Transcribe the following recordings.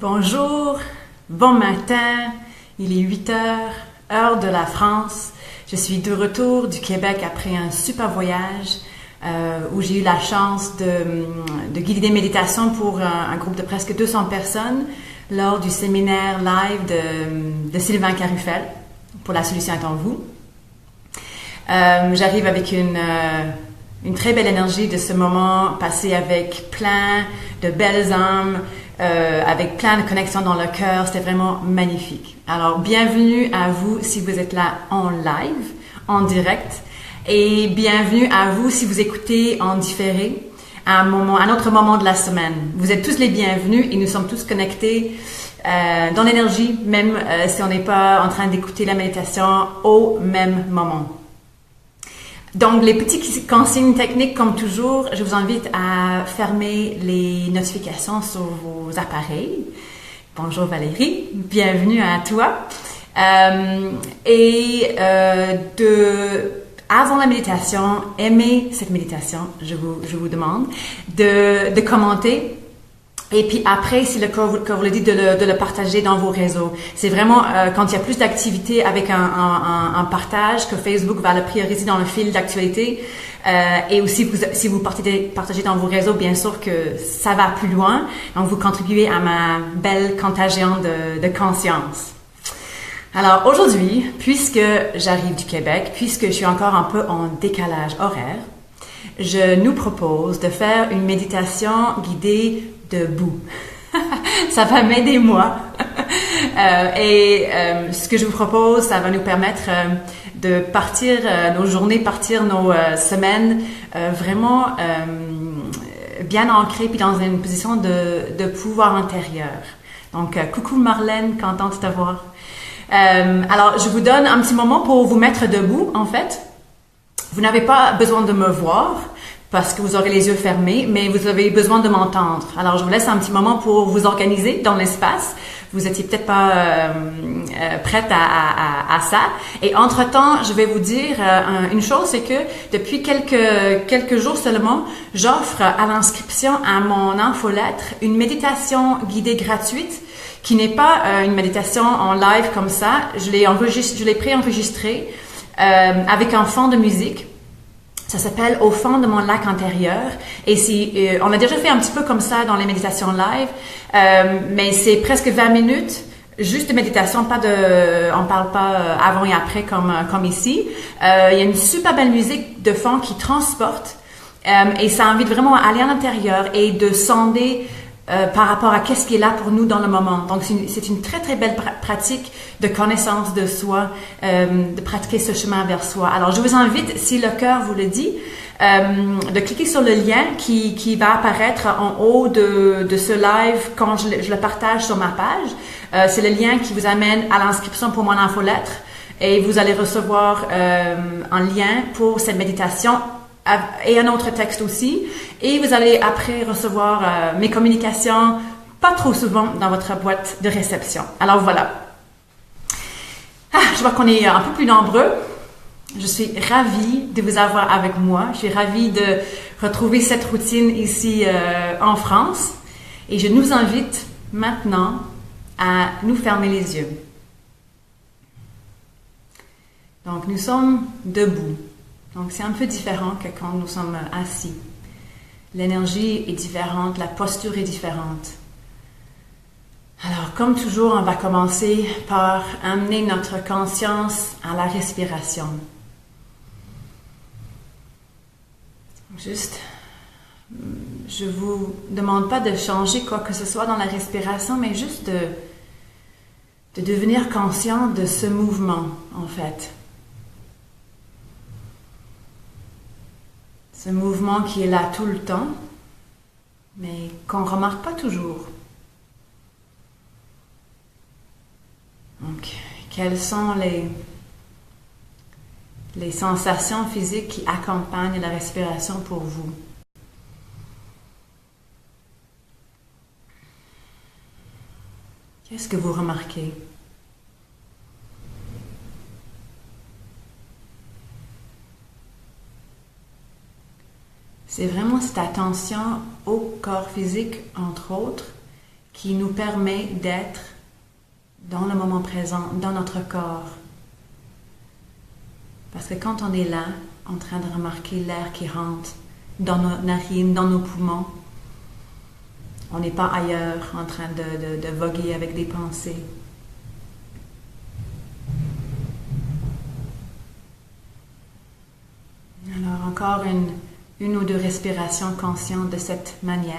Bonjour, bon matin, il est 8 heures, heure de la France. Je suis de retour du Québec après un super voyage où j'ai eu la chance de guider des méditations pour un groupe de presque 200 personnes lors du séminaire live de Sylvain Carufel pour La solution est en vous. J'arrive avec une très belle énergie de ce moment passé avec plein de belles âmes, avec plein de connexions dans le cœur. C'était vraiment magnifique. Alors, bienvenue à vous si vous êtes là en live, en direct, et bienvenue à vous si vous écoutez en différé à un autre moment de la semaine. Vous êtes tous les bienvenus et nous sommes tous connectés dans l'énergie, même si on n'est pas en train d'écouter la méditation au même moment. Donc, les petites consignes techniques, comme toujours, je vous invite à fermer les notifications sur vos appareils. Bonjour Valérie, bienvenue à toi. Avant la méditation, aimez cette méditation, je vous demande, de commenter. Et puis après, si le cœur vous le dit, de le partager dans vos réseaux. C'est vraiment quand il y a plus d'activité avec un partage que Facebook va le prioriser dans le fil d'actualité. Et aussi, si vous partagez dans vos réseaux, bien sûr que ça va plus loin. Donc, vous contribuez à ma belle contagion de conscience. Alors aujourd'hui, puisque j'arrive du Québec, puisque je suis encore un peu en décalage horaire, je nous propose de faire une méditation guidée debout. Ça va m'aider moi. Ce que je vous propose, ça va nous permettre de partir nos journées, partir nos semaines vraiment bien ancrées puis dans une position de pouvoir intérieur. Donc, coucou Marlène, contente de te voir. Alors, je vous donne un petit moment pour vous mettre debout, en fait. Vous n'avez pas besoin de me voir parce que vous aurez les yeux fermés, mais vous avez besoin de m'entendre. Alors, je vous laisse un petit moment pour vous organiser dans l'espace. Vous étiez peut-être pas prête à ça. Et entre-temps, je vais vous dire une chose, c'est que depuis quelques jours seulement, j'offre à l'inscription à mon infolettre une méditation guidée gratuite qui n'est pas une méditation en live comme ça. Je l'ai préenregistrée avec un fond de musique. Ça s'appelle Au fond de mon lac intérieur. Et on a déjà fait un petit peu comme ça dans les méditations live, mais c'est presque 20 minutes, juste de méditation, on parle pas avant et après comme ici. Il y a une super belle musique de fond qui transporte, et ça invite vraiment à aller à l'intérieur et de sonder par rapport à qu'est-ce qui est là pour nous dans le moment. Donc, c'est une très, très belle pratique de connaissance de soi, de pratiquer ce chemin vers soi. Alors, je vous invite, si le cœur vous le dit, de cliquer sur le lien qui va apparaître en haut de ce live quand je le partage sur ma page. C'est le lien qui vous amène à l'inscription pour mon infolettre et vous allez recevoir un lien pour cette méditation et un autre texte aussi. Et vous allez après recevoir mes communications pas trop souvent dans votre boîte de réception. Alors voilà. Je vois qu'on est un peu plus nombreux. Je suis ravie de vous avoir avec moi. Je suis ravie de retrouver cette routine ici en France. Et je nous invite maintenant à nous fermer les yeux. Donc nous sommes debout. Donc, c'est un peu différent que quand nous sommes assis. L'énergie est différente, la posture est différente. Alors, comme toujours, on va commencer par amener notre conscience à la respiration. Juste, je vous demande pas de changer quoi que ce soit dans la respiration, mais juste de devenir conscient de ce mouvement, en fait. Ce mouvement qui est là tout le temps, mais qu'on ne remarque pas toujours. Donc, quelles sont les sensations physiques qui accompagnent la respiration pour vous? Qu'est-ce que vous remarquez? C'est vraiment cette attention au corps physique, entre autres, qui nous permet d'être dans le moment présent, dans notre corps. Parce que quand on est là, en train de remarquer l'air qui rentre dans nos narines, dans nos poumons, on n'est pas ailleurs en train de voguer avec des pensées. Alors encore une ou deux respirations conscientes de cette manière.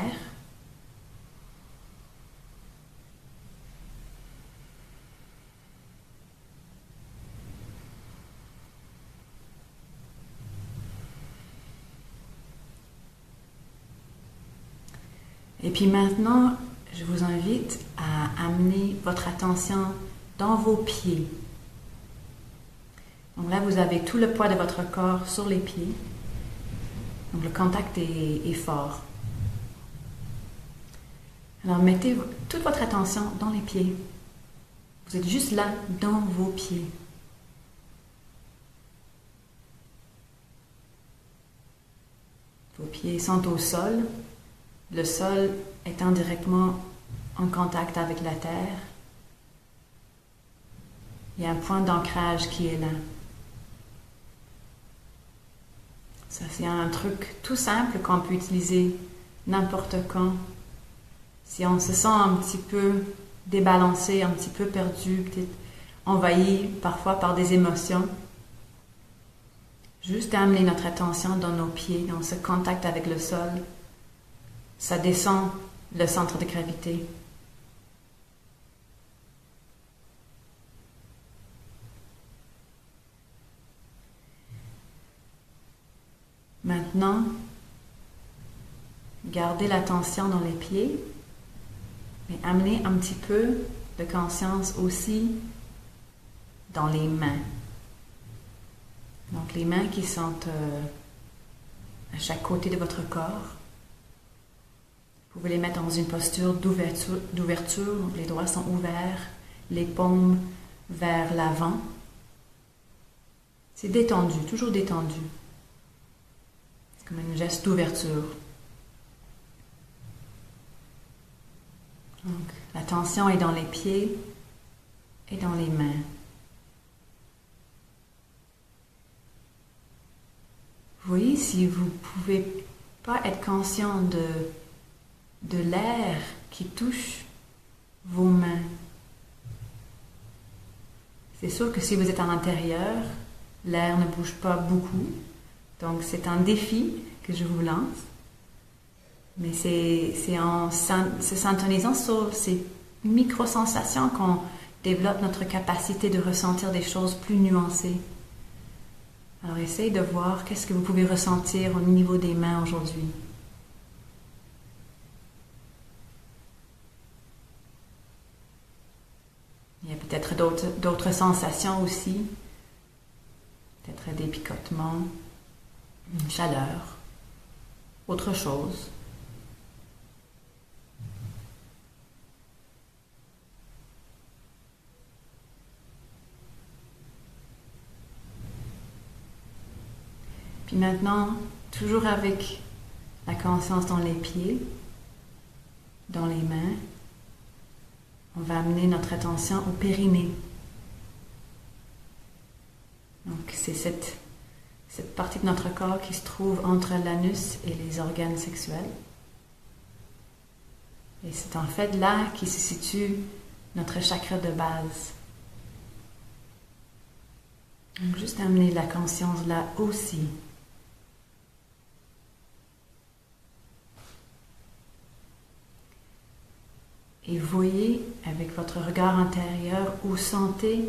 Et puis maintenant, je vous invite à amener votre attention dans vos pieds. Donc là, vous avez tout le poids de votre corps sur les pieds. Donc le contact est fort. Alors mettez toute votre attention dans les pieds. Vous êtes juste là, dans vos pieds. Vos pieds sont au sol. Le sol étant directement en contact avec la terre. Il y a un point d'ancrage qui est là. Ça, c'est un truc tout simple qu'on peut utiliser n'importe quand. Si on se sent un petit peu débalancé, un petit peu perdu, peut-être envahi parfois par des émotions, juste amener notre attention dans nos pieds, dans ce contact avec le sol. Ça descend le centre de gravité. Maintenant, gardez l'attention dans les pieds, mais amenez un petit peu de conscience aussi dans les mains. Donc les mains qui sont à chaque côté de votre corps. Vous pouvez les mettre dans une posture d'ouverture, donc les doigts sont ouverts, les paumes vers l'avant. C'est détendu, toujours détendu. C'est comme un geste d'ouverture. Donc, la tension est dans les pieds et dans les mains. Vous voyez, si vous ne pouvez pas être conscient de l'air qui touche vos mains. C'est sûr que si vous êtes à l'intérieur, l'air ne bouge pas beaucoup. Donc c'est un défi que je vous lance. Mais c'est en se syntonisant sur ces micro-sensations qu'on développe notre capacité de ressentir des choses plus nuancées. Alors essayez de voir qu'est-ce que vous pouvez ressentir au niveau des mains aujourd'hui. Il y a peut-être d'autres sensations aussi, peut-être des picotements, une chaleur, autre chose. Puis maintenant, toujours avec la conscience dans les pieds, dans les mains, on va amener notre attention au périnée. Donc c'est cette partie de notre corps qui se trouve entre l'anus et les organes sexuels. Et c'est en fait là qui se situe notre chakra de base. Donc juste amener la conscience là aussi. Et voyez avec votre regard intérieur où sentez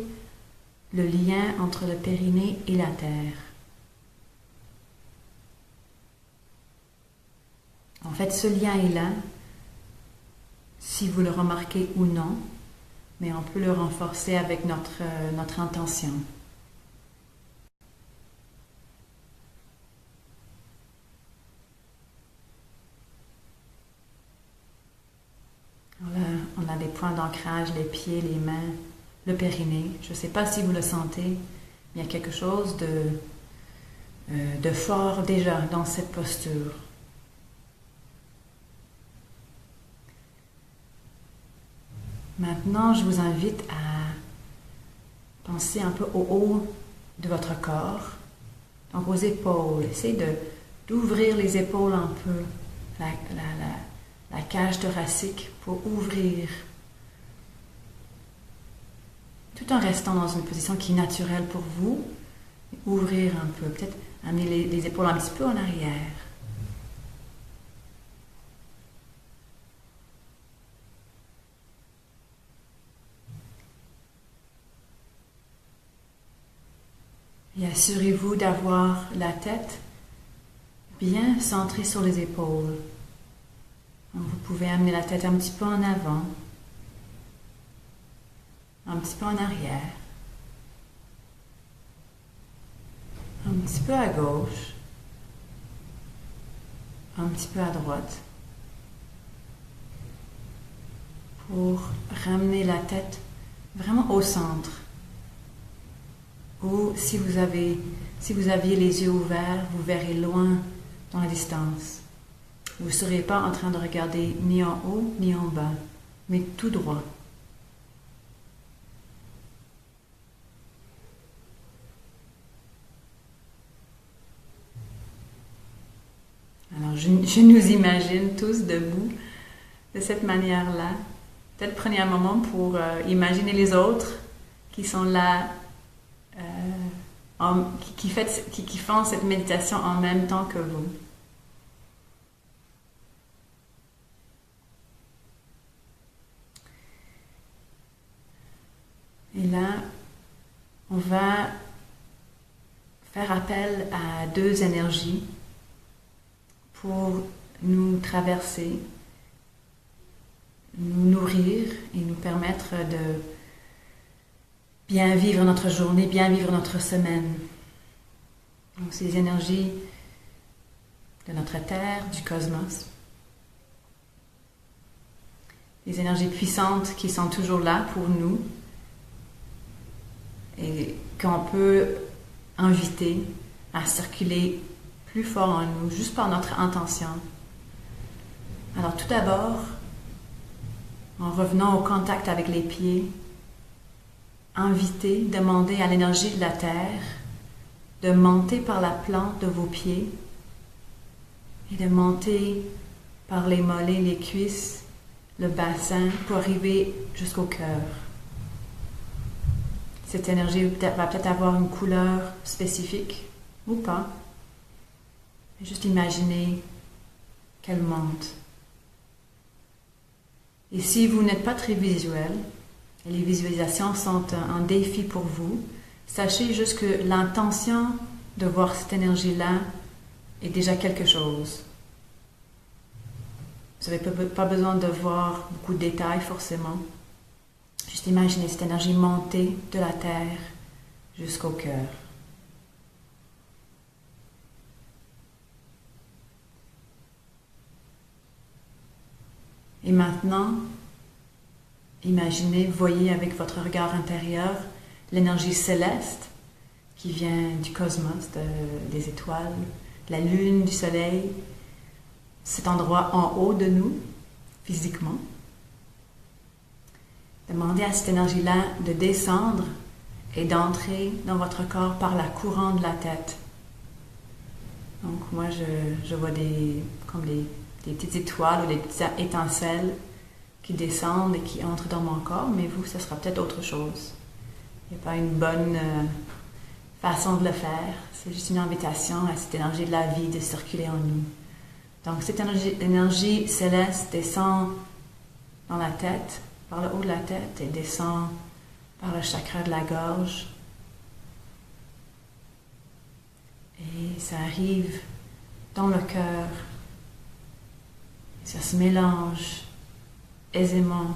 le lien entre le périnée et la terre. En fait, ce lien est là, si vous le remarquez ou non, mais on peut le renforcer avec notre intention. Là, on a des points d'ancrage, les pieds, les mains, le périnée. Je ne sais pas si vous le sentez, mais il y a quelque chose de fort déjà dans cette posture. Maintenant, je vous invite à penser un peu au haut de votre corps, donc aux épaules. Essayez d'ouvrir les épaules un peu, la cage thoracique pour ouvrir, tout en restant dans une position qui est naturelle pour vous. Ouvrir un peu, peut-être amener les épaules un petit peu en arrière. Et assurez-vous d'avoir la tête bien centrée sur les épaules. Donc vous pouvez amener la tête un petit peu en avant, un petit peu en arrière, un petit peu à gauche, un petit peu à droite, pour ramener la tête vraiment au centre. Ou si vous aviez les yeux ouverts, vous verrez loin dans la distance. Vous ne serez pas en train de regarder ni en haut ni en bas, mais tout droit. Alors, je nous imagine tous debout de cette manière-là. Peut-être prenez un moment pour imaginer les autres qui sont là, qui font cette méditation en même temps que vous. Et là, on va faire appel à deux énergies pour nous traverser, nous nourrir et nous permettre de bien vivre notre journée, bien vivre notre semaine. Donc, c'est les énergies de notre Terre, du cosmos. Les énergies puissantes qui sont toujours là pour nous et qu'on peut inviter à circuler plus fort en nous, juste par notre intention. Alors tout d'abord, en revenant au contact avec les pieds, invitez, demandez à l'énergie de la terre de monter par la plante de vos pieds et de monter par les mollets, les cuisses, le bassin pour arriver jusqu'au cœur. Cette énergie va peut-être avoir une couleur spécifique ou pas. Juste imaginez qu'elle monte. Et si vous n'êtes pas très visuel, et les visualisations sont un défi pour vous, sachez juste que l'intention de voir cette énergie-là est déjà quelque chose. Vous n'avez pas besoin de voir beaucoup de détails forcément. Juste imaginez cette énergie monter de la terre jusqu'au cœur. Et maintenant, imaginez, voyez avec votre regard intérieur l'énergie céleste qui vient du cosmos, des étoiles, de la lune, du soleil, cet endroit en haut de nous, physiquement. Demandez à cette énergie-là de descendre et d'entrer dans votre corps par la couronne de la tête. Donc moi, je vois des petites étoiles ou des petites étincelles qui descendent et qui entrent dans mon corps, mais vous, ce sera peut-être autre chose. Il n'y a pas une bonne façon de le faire. C'est juste une invitation à cette énergie de la vie de circuler en nous. Donc cette énergie céleste descend dans la tête, par le haut de la tête, et descend par le chakra de la gorge. Et ça arrive dans le cœur. Ça se mélange aisément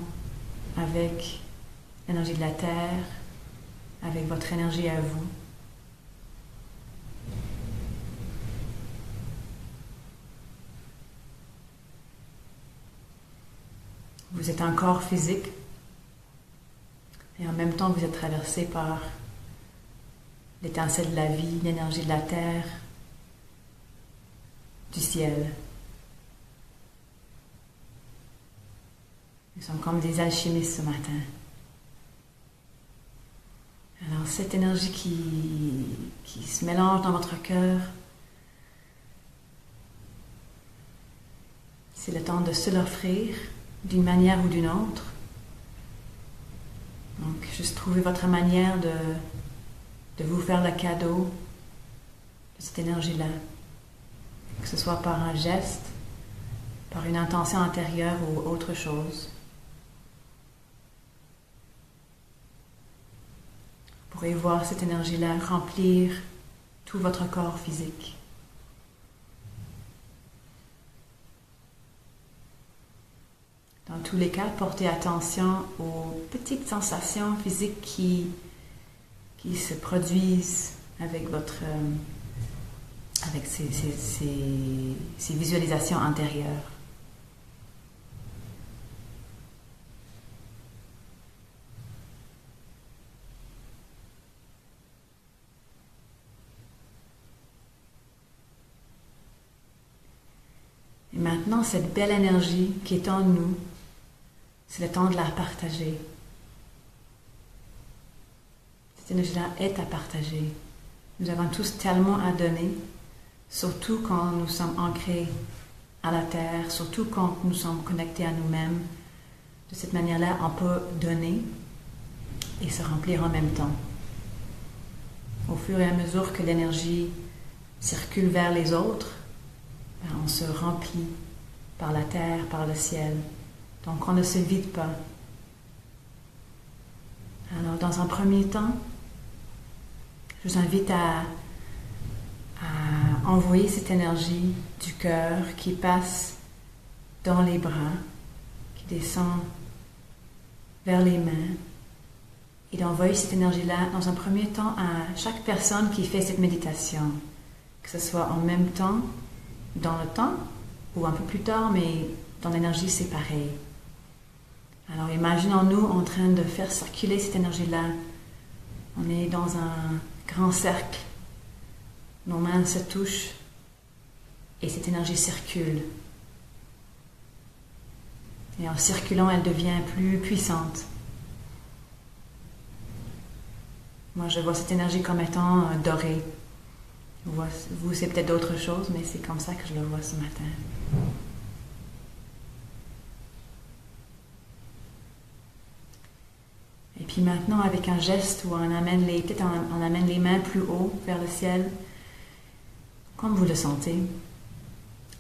avec l'énergie de la terre, avec votre énergie à vous. Vous êtes un corps physique et en même temps vous êtes traversé par l'étincelle de la vie, l'énergie de la terre, du ciel. Nous sommes comme des alchimistes ce matin. Alors cette énergie qui se mélange dans votre cœur, c'est le temps de se l'offrir d'une manière ou d'une autre. Donc, juste trouver votre manière de vous faire le cadeau de cette énergie-là. Que ce soit par un geste, par une intention intérieure ou autre chose. Vous pourrez voir cette énergie-là remplir tout votre corps physique. Dans tous les cas, portez attention aux petites sensations physiques qui se produisent avec avec ces visualisations intérieures. Et maintenant, cette belle énergie qui est en nous, c'est le temps de la partager. Cette énergie-là est à partager. Nous avons tous tellement à donner, surtout quand nous sommes ancrés à la terre, surtout quand nous sommes connectés à nous-mêmes. De cette manière-là, on peut donner et se remplir en même temps. Au fur et à mesure que l'énergie circule vers les autres, on se remplit par la terre, par le ciel. Donc on ne se vide pas. Alors dans un premier temps, je vous invite à envoyer cette énergie du cœur qui passe dans les bras, qui descend vers les mains, et d'envoyer cette énergie-là dans un premier temps à chaque personne qui fait cette méditation, que ce soit en même temps, dans le temps, ou un peu plus tard, mais dans l'énergie c'est pareil. Alors imaginons-nous en train de faire circuler cette énergie-là. On est dans un grand cercle. Nos mains se touchent et cette énergie circule. Et en circulant, elle devient plus puissante. Moi, je vois cette énergie comme étant dorée. Vous, c'est peut-être d'autres choses, mais c'est comme ça que je le vois ce matin. Et puis maintenant, avec un geste où on amène les mains plus haut vers le ciel, comme vous le sentez.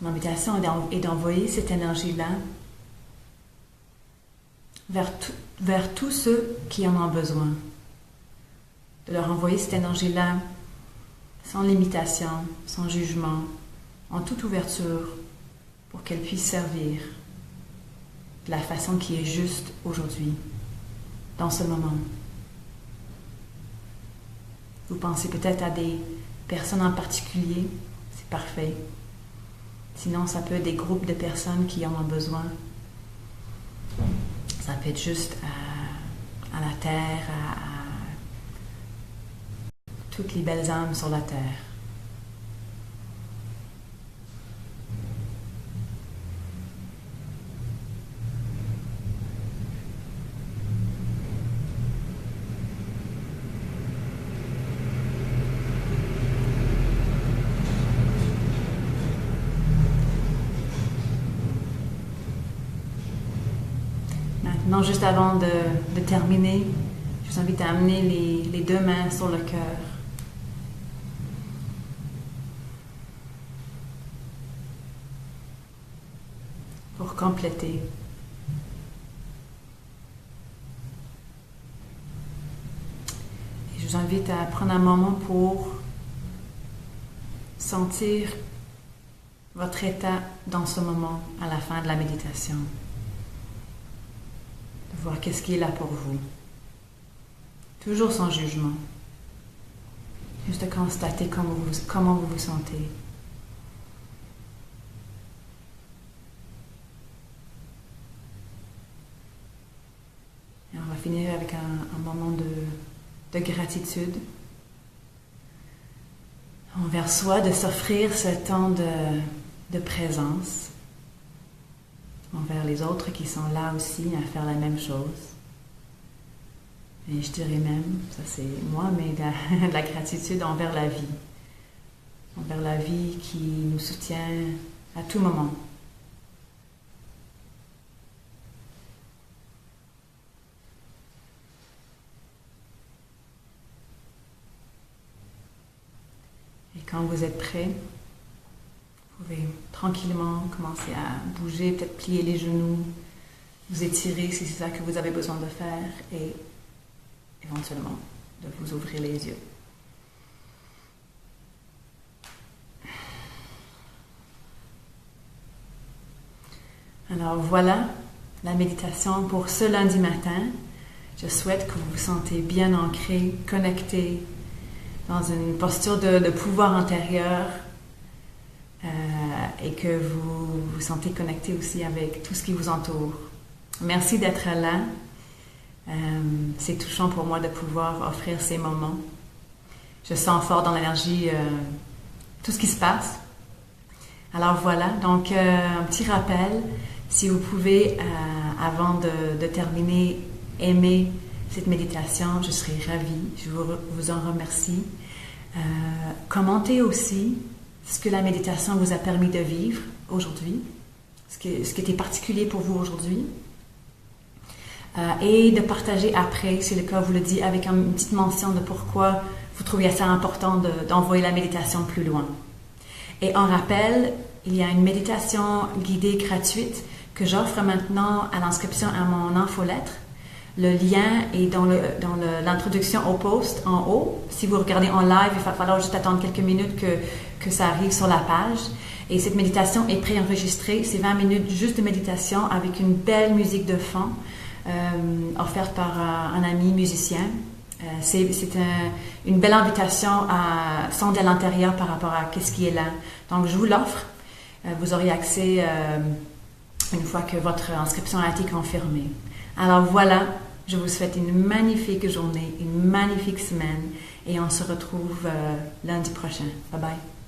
L'invitation est d'envoyer cette énergie-là vers tous ceux qui en ont besoin. De leur envoyer cette énergie-là sans limitation, sans jugement, en toute ouverture, pour qu'elle puisse servir de la façon qui est juste aujourd'hui, dans ce moment. Vous pensez peut-être à des personnes en particulier, c'est parfait. Sinon, ça peut être des groupes de personnes qui en ont besoin. Ça peut être juste à la terre, à toutes les belles âmes sur la terre. Maintenant, juste avant de terminer, je vous invite à amener les deux mains sur le cœur. Pour compléter. Et je vous invite à prendre un moment pour sentir votre état dans ce moment à la fin de la méditation. De voir qu'est-ce qui est là pour vous. Toujours sans jugement. Juste de constater comment vous vous sentez. Et on va finir avec un moment de gratitude envers soi, de s'offrir ce temps de présence envers les autres qui sont là aussi à faire la même chose. Et je dirais même, ça c'est moi, mais de la gratitude envers la vie qui nous soutient à tout moment. Et quand vous êtes prêt, vous pouvez tranquillement commencer à bouger, peut-être plier les genoux, vous étirer si c'est ça que vous avez besoin de faire et éventuellement de vous ouvrir les yeux. Alors voilà la méditation pour ce lundi matin. Je souhaite que vous vous sentez bien ancré, connecté, dans une posture de pouvoir intérieur et que vous vous sentez connecté aussi avec tout ce qui vous entoure. Merci d'être là. C'est touchant pour moi de pouvoir offrir ces moments. Je sens fort dans l'énergie tout ce qui se passe. Alors voilà, donc un petit rappel, si vous pouvez, avant de terminer, aimer cette méditation, je serai ravie, je vous en remercie. Commentez aussi ce que la méditation vous a permis de vivre aujourd'hui, ce qui était particulier pour vous aujourd'hui. Et de partager après, si le cas vous le dit, avec une petite mention de pourquoi vous trouviez ça important d'envoyer la méditation plus loin. Et en rappel, il y a une méditation guidée gratuite que j'offre maintenant à l'inscription à mon infolettre. Le lien est dans l'introduction au post en haut. Si vous regardez en live, il va falloir juste attendre quelques minutes que ça arrive sur la page. Et cette méditation est préenregistrée. C'est 20 minutes juste de méditation avec une belle musique de fond. Offerte par un ami musicien. C'est une belle invitation à sonder à l'intérieur par rapport à ce qui est là. Donc, je vous l'offre. Vous aurez accès une fois que votre inscription a été confirmée. Alors voilà, je vous souhaite une magnifique journée, une magnifique semaine et on se retrouve lundi prochain. Bye bye.